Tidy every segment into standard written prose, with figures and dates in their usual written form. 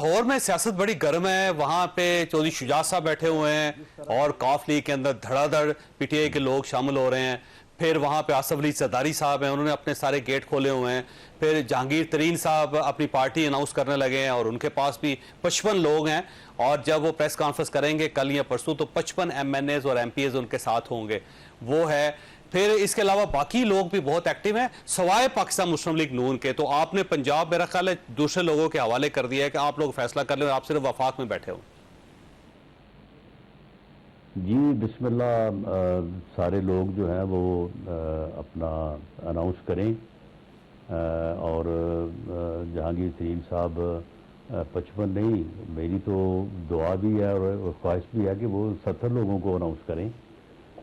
لاہور میں سیاست بڑی گرم ہے، وہاں پہ چودھری شجاعت صاحب بیٹھے ہوئے ہیں اور کاف لیگ کے اندر دھڑا دھڑ پی ٹی آئی کے لوگ شامل ہو رہے ہیں. پھر وہاں پہ آصف علی زرداری صاحب ہیں، انہوں نے اپنے سارے گیٹ کھولے ہوئے ہیں. پھر جہانگیر ترین صاحب اپنی پارٹی اناؤنس کرنے لگے ہیں اور ان کے پاس بھی 55 لوگ ہیں، اور جب وہ پریس کانفرنس کریں گے کل یا پرسوں تو 55 ایم این ایز اور ایم پی ایز ان کے ساتھ ہوں گے. وہ ہے. پھر اس کے علاوہ باقی لوگ بھی بہت ایکٹیو ہیں سوائے پاکستان مسلم لیگ نون کے. تو آپ نے پنجاب میرا خیال ہے دوسرے لوگوں کے حوالے کر دیا ہے کہ آپ لوگ فیصلہ کر لیں اور آپ صرف وفاق میں بیٹھے ہوں. جی بسم اللہ. سارے لوگ جو ہیں وہ اپنا اناؤنس کریں، اور جہانگیر ترین صاحب 55 نہیں، میری تو دعا بھی ہے اور خواہش بھی ہے کہ وہ 70 لوگوں کو اناؤنس کریں.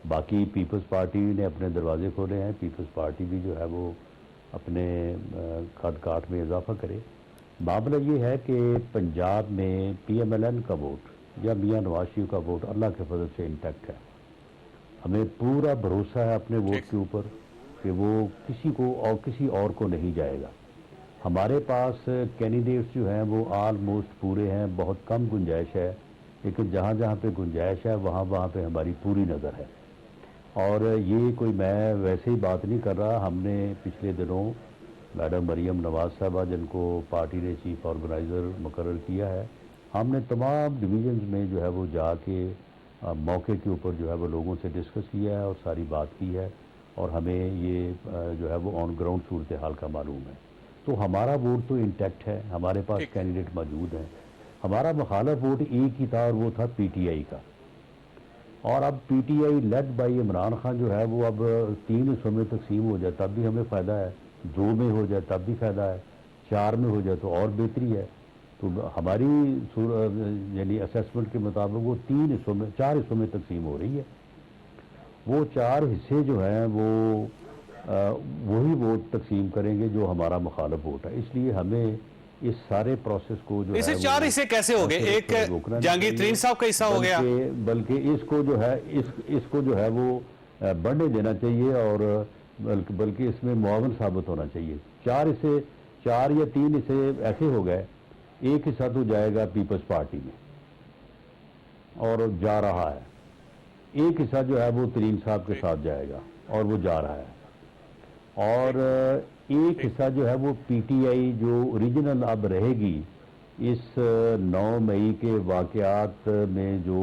باقی پیپلز پارٹی نے اپنے دروازے کھولے ہیں، پیپلز پارٹی بھی جو ہے وہ اپنے خط کاٹ میں اضافہ کرے. معاملہ یہ ہے کہ پنجاب میں پی ایم ایل این کا ووٹ یا میاں نواز شریف کا ووٹ اللہ کے فضل سے انٹیکٹ ہے. ہمیں پورا بھروسہ ہے اپنے ووٹ کے اوپر کہ وہ کسی اور کو نہیں جائے گا. ہمارے پاس کینڈیڈیٹس جو ہیں وہ آلموسٹ پورے ہیں، بہت کم گنجائش ہے، لیکن جہاں جہاں پہ گنجائش ہے وہاں پہ ہماری پوری نظر ہے. اور یہ کوئی میں ویسے ہی بات نہیں کر رہا. ہم نے پچھلے دنوں میڈم مریم نواز صاحبہ جن کو پارٹی نے چیف آرگنائزر مقرر کیا ہے، ہم نے تمام ڈویژنز میں جو ہے وہ جا کے موقع کے اوپر جو ہے وہ لوگوں سے ڈسکس کیا ہے اور ساری بات کی ہے، اور ہمیں یہ جو ہے وہ آن گراؤنڈ صورتحال کا معلوم ہے. تو ہمارا ووٹ تو انٹیکٹ ہے، ہمارے پاس کینڈیڈیٹ موجود ہیں. ہمارا مخالف ووٹ ایک ہی تھا اور وہ تھا پی ٹی آئی کا. اور اب P T I led by Imran Khan جو ہے وہ اب 3 حصوں میں تقسیم ہو جائے تب بھی ہمیں فائدہ ہے، 2 میں ہو جائے تب بھی فائدہ ہے، 4 میں ہو جائے تو اور بہتری ہے. تو ہماری یعنی اسیسمنٹ کے مطابق وہ 4 حصوں میں تقسیم ہو رہی ہے. وہ 4 حصے جو ہیں وہ وہی ووٹ تقسیم کریں گے جو ہمارا مخالف ووٹ ہے. اس لیے ہمیں اس سارے پروسیس کو جو ہے اسے 4 حصے کیسے ہو گئے؟ ایک جہانگیر ترین صاحب کا حصہ ہو گیا، بلکہ اس کو جو ہے وہ بڑھنے دینا چاہیے اور بلکہ اس میں معاون ثابت ہونا چاہیے. 4 یا 3 حصے ایسے ہو گئے. ایک حصہ تو جائے گا پیپلز پارٹی میں اور جا رہا ہے، ایک حصہ جو ہے وہ ترین صاحب کے ساتھ جائے گا اور وہ جا رہا ہے، اور ایک حصہ جو ہے وہ پی ٹی آئی جو اوریجنل اب رہے گی. اس 9 مئی کے واقعات میں جو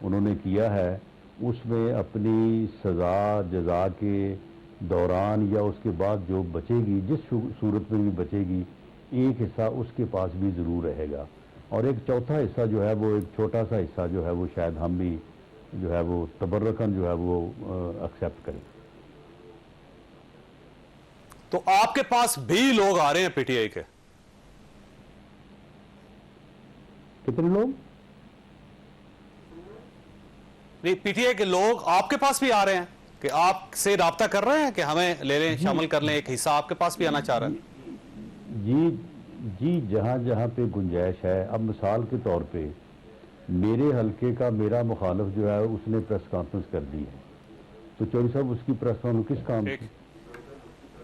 انہوں نے کیا ہے اس میں اپنی سزا جزا کے دوران یا اس کے بعد جو بچے گی، جس صورت میں بھی بچے گی، ایک حصہ اس کے پاس بھی ضرور رہے گا. اور ایک چوتھا حصہ جو ہے وہ ایک چھوٹا سا حصہ جو ہے وہ شاید ہم بھی جو ہے وہ تبرکن جو ہے وہ ایکسیپٹ کریں. تو آپ کے پاس بھی لوگ آ رہے ہیں پی ٹی آئی کے؟ کتنے لوگ؟ نہیں، پی ٹی آئی کے لوگ آپ کے پاس بھی آ رہے ہیں کہ آپ سے رابطہ کر رہے ہیں کہ ہمیں لے لیں، شامل کر لیں، ایک حصہ آپ کے پاس بھی آنا چاہ رہا ہے؟ جی جہاں پہ گنجائش ہے. اب مثال کے طور پہ میرے حلقے کا میرا مخالف جو ہے اس نے پریس کانفرنس کر دی ہے، تو چوہدری صاحب اس کی پریس کانفرنس کس کام کی؟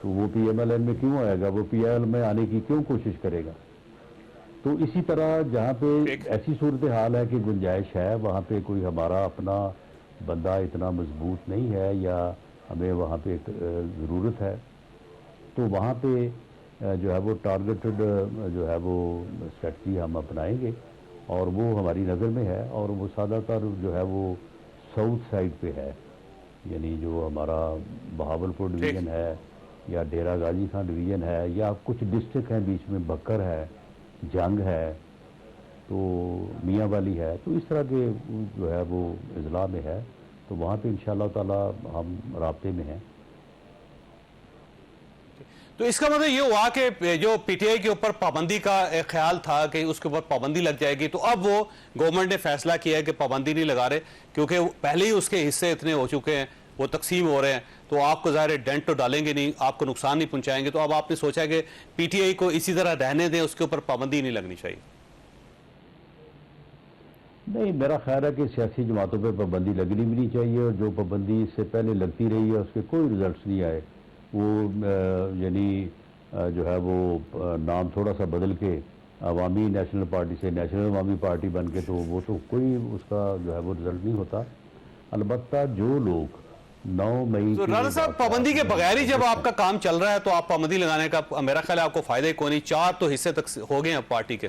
تو وہ پی ایم ایل این میں کیوں آئے گا؟ وہ پی ایل میں آنے کی کیوں کوشش کرے گا؟ تو اسی طرح جہاں پہ ایسی صورتحال ہے کہ گنجائش ہے، وہاں پہ کوئی ہمارا اپنا بندہ اتنا مضبوط نہیں ہے یا ہمیں وہاں پہ ضرورت ہے، تو وہاں پہ جو ہے وہ ٹارگیٹڈ جو ہے وہ اسٹریٹجی ہم اپنائیں گے، اور وہ ہماری نظر میں ہے. اور وہ زیادہ تر جو ہے وہ ساؤتھ سائڈ پہ ہے، یعنی جو ہمارا بہاولپور ڈویژن ہے یا ڈیرہ غازی خان ڈویژن ہے، یا کچھ ڈسٹرکٹ ہیں بیچ میں، بکر ہے، جنگ ہے، تو میاں والی ہے. تو اس طرح کے جو ہے وہ اضلاع میں ہے، تو وہاں پہ انشاءاللہ تعالی ہم رابطے میں ہیں. تو اس کا مطلب یہ ہوا کہ جو پی ٹی آئی کے اوپر پابندی کا خیال تھا کہ اس کے اوپر پابندی لگ جائے گی، تو اب وہ گورنمنٹ نے فیصلہ کیا ہے کہ پابندی نہیں لگا رہے، کیونکہ پہلے ہی اس کے حصے اتنے ہو چکے ہیں، وہ تقسیم ہو رہے ہیں، تو آپ کو ظاہر ڈینٹ تو ڈالیں گے نہیں، آپ کو نقصان نہیں پہنچائیں گے. تو اب آپ نے سوچا کہ پی ٹی آئی کو اسی طرح رہنے دیں، اس کے اوپر پابندی نہیں لگنی چاہیے؟ نہیں، میرا خیال ہے کہ سیاسی جماعتوں پہ پابندی لگنی بھی نہیں چاہیے، اور جو پابندی اس سے پہلے لگتی رہی ہے اس کے کوئی رزلٹس نہیں آئے. وہ یعنی جو ہے وہ نام تھوڑا سا بدل کے عوامی نیشنل پارٹی سے نیشنل عوامی پارٹی بن کے، تو وہ تو کوئی اس کا جو ہے وہ رزلٹ نہیں ہوتا۔ البتہ جو لوگ 9 مئی تو کے رانا صاحب، واقعات پابندی کے میں بغیر ہی جب ملوث آپ کا کام چل رہا ہے تو آپ پابندی لگانے کا میرا خیال ہے آپ کو فائدہ ہی کوئی نہیں، 4 تو حصے تک ہو گئے ہیں اب پارٹی کے۔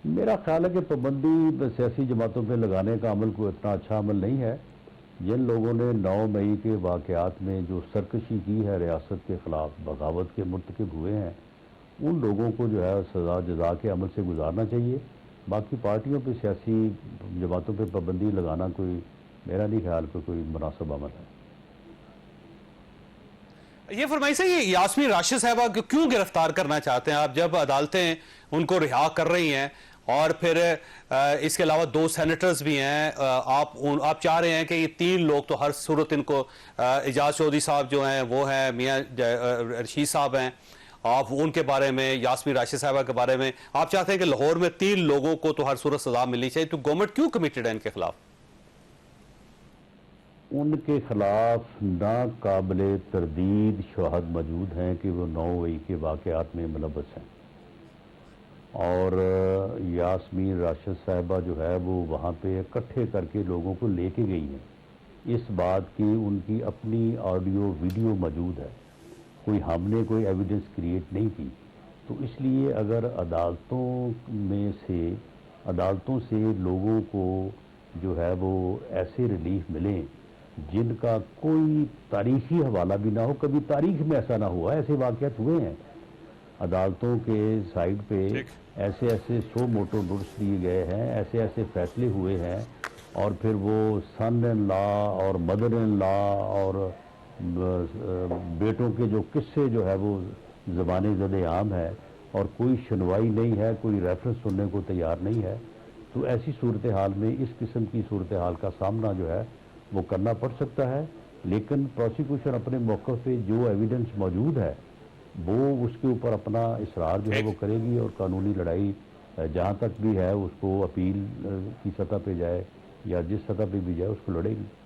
میرا خیال ہے کہ پابندی سیاسی جماعتوں پہ لگانے کا عمل کوئی اتنا اچھا عمل نہیں ہے۔ جن لوگوں نے 9 مئی کے واقعات میں جو سرکشی کی ہے ریاست کے خلاف، بغاوت کے مرتکب ہوئے ہیں، ان لوگوں کو جو ہے سزا جزا کے عمل سے گزارنا چاہیے۔ باقی پارٹیوں پہ سیاسی جماعتوں پہ پابندی لگانا کوئی میرا نہیں خیال کہ کوئی مناسب عمل ہے۔ یہ فرمائیے سے یہ یاسمین راشد صاحبہ کو کیوں گرفتار کرنا چاہتے ہیں آپ، جب عدالتیں ان کو رہا کر رہی ہیں اور پھر اس کے علاوہ 2 سینیٹرز بھی ہیں، آپ چاہ رہے ہیں کہ یہ 3 لوگ تو ہر صورت ان کو، اعجاز چودھری صاحب جو ہیں وہ ہیں، میاں رشید صاحب ہیں، آپ ان کے بارے میں، یاسمین راشد صاحبہ کے بارے میں آپ چاہتے ہیں کہ لاہور میں 3 لوگوں کو تو ہر صورت سزا ملنی چاہیے، تو گورنمنٹ کیوں کمیٹڈ ہے ان کے خلاف؟ ان کے خلاف ناقابل تردید شواہد موجود ہیں کہ وہ 9 مئی کے واقعات میں ملوث ہیں، اور یاسمین راشد صاحبہ جو ہے وہ وہاں پہ اکٹھے کر کے لوگوں کو لے کے گئی ہیں۔ اس بات کی ان کی اپنی آڈیو ویڈیو موجود ہے، کوئی ہم نے کوئی ایویڈنس کریٹ نہیں کی۔ تو اس لیے اگر عدالتوں سے لوگوں کو جو ہے وہ ایسے ریلیف ملیں جن کا کوئی تاریخی حوالہ بھی نہ ہو، کبھی تاریخ میں ایسا نہ ہوا، ایسے واقعات ہوئے ہیں، عدالتوں کے سائڈ پہ ایسے 100 موٹو نوٹس دیے گئے ہیں، ایسے فیصلے ہوئے ہیں، اور پھر وہ سن ان لا اور مدر ان لا اور بیٹوں کے جو قصے جو ہے وہ زبان زد عام ہے، اور کوئی سنوائی نہیں ہے، کوئی ریفرنس سننے کو تیار نہیں ہے۔ تو ایسی صورتحال میں اس قسم کی صورتحال کا سامنا جو ہے وہ کرنا پڑ سکتا ہے، لیکن پروسیکیوشن اپنے موقف پہ جو ایویڈنس موجود ہے وہ اس کے اوپر اپنا اصرار جو ہے وہ کرے گی، اور قانونی لڑائی جہاں تک بھی ہے اس کو اپیل کی سطح پہ جائے یا جس سطح پہ بھی جائے اس کو لڑے گی۔